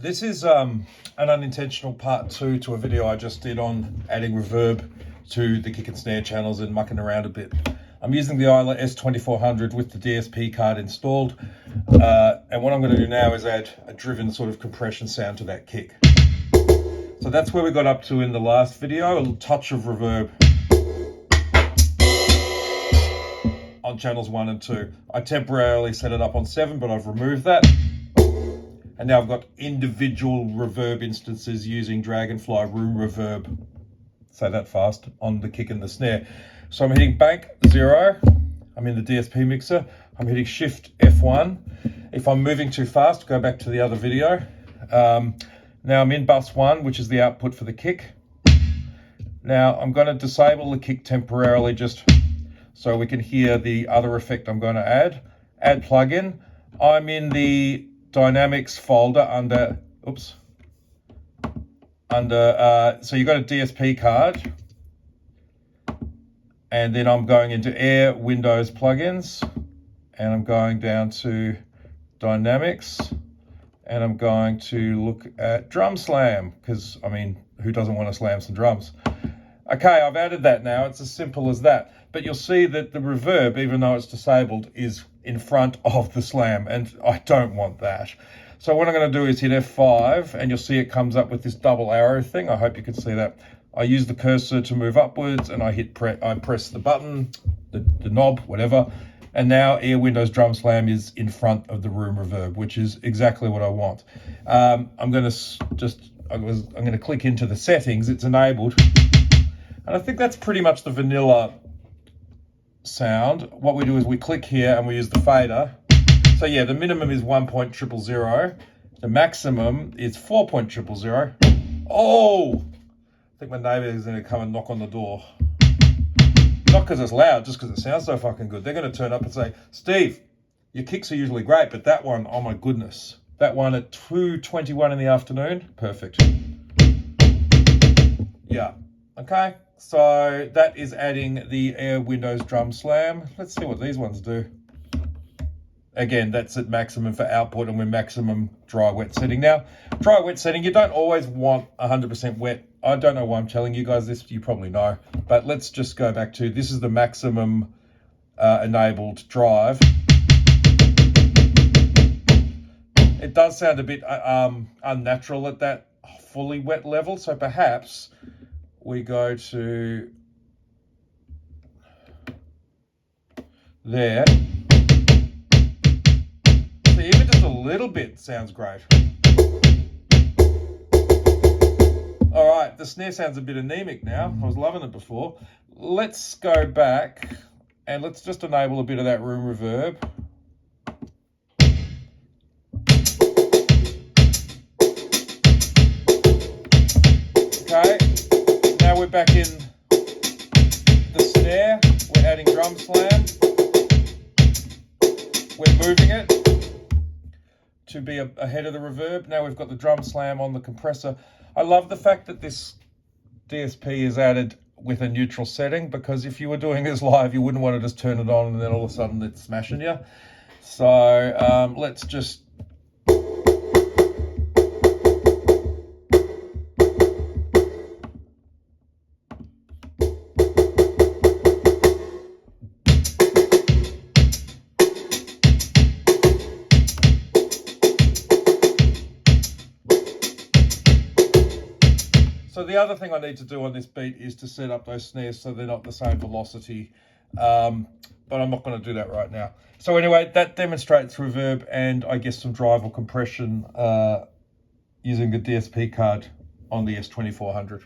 This is an unintentional part 2 to a video I just did on adding reverb to the kick and snare channels and mucking around a bit. I'm using the Isla S2400 with the DSP card installed, and what I'm going to do now is add a driven sort of compression sound to that kick. So that's where we got up to in the last video, a little touch of reverb on channels 1 and 2. I temporarily set it up on 7, but I've removed that. And now I've got individual reverb instances using Dragonfly Room Reverb, say that fast, on the kick and the snare. So I'm hitting bank 0, I'm in the DSP mixer, I'm hitting shift F1. If I'm moving too fast, go back to the other video. Now I'm in bus 1, which is the output for the kick. Now I'm going to disable the kick temporarily just so we can hear the other effect I'm going to add. Add plugin. I'm in the Dynamics folder under, so you've got a DSP card, and then I'm going into Air, Windows, Plugins, and I'm going down to Dynamics, and I'm going to look at Drum Slam, because, I mean, who doesn't want to slam some drums? Okay, I've added that now. It's as simple as that. But you'll see that the reverb, even though it's disabled, is in front of the slam, and I don't want that. So what I'm going to do is hit F5, and you'll see it comes up with this double arrow thing. I hope you can see that. I use the cursor to move upwards, and I press the button, the knob, whatever, and now Air, Windows, Drum Slam is in front of the room reverb, which is exactly what I want. I'm going to click into the settings. It's enabled. And I think that's pretty much the vanilla sound. What we do is we click here and we use the fader. So yeah, the minimum is 1.000. The maximum is 4.000. Oh! I think my neighbour is going to come and knock on the door. Not because it's loud, just because it sounds so fucking good. They're going to turn up and say, Steve, your kicks are usually great, but that one, oh my goodness. That one at 2:21 in the afternoon, perfect. Yeah, okay. So that is adding the Air, Windows, Drum Slam. Let's see what these ones do. Again, that's at maximum for output, and we're maximum dry wet setting. Now, dry wet setting, you don't always want 100% wet. I don't know why I'm telling you guys this, you probably know. But let's just go back to, this is the maximum enabled drive. It does sound a bit unnatural at that fully wet level, so perhaps we go to there. So even just a little bit sounds great. All right, the snare sounds a bit anemic now. I was loving it before. Let's go back and let's just enable a bit of that room reverb. Okay. Now we're back in the snare, we're adding drum slam, we're moving it to be ahead of the reverb. Now we've got the drum slam on the compressor. I love the fact that this DSP is added with a neutral setting, because if you were doing this live, you wouldn't want to just turn it on and then all of a sudden it's smashing you. So let's just So the other thing I need to do on this beat is to set up those snares so they're not the same velocity, but I'm not going to do that right now. So anyway, that demonstrates reverb and I guess some drive or compression using the DSP card on the S2400.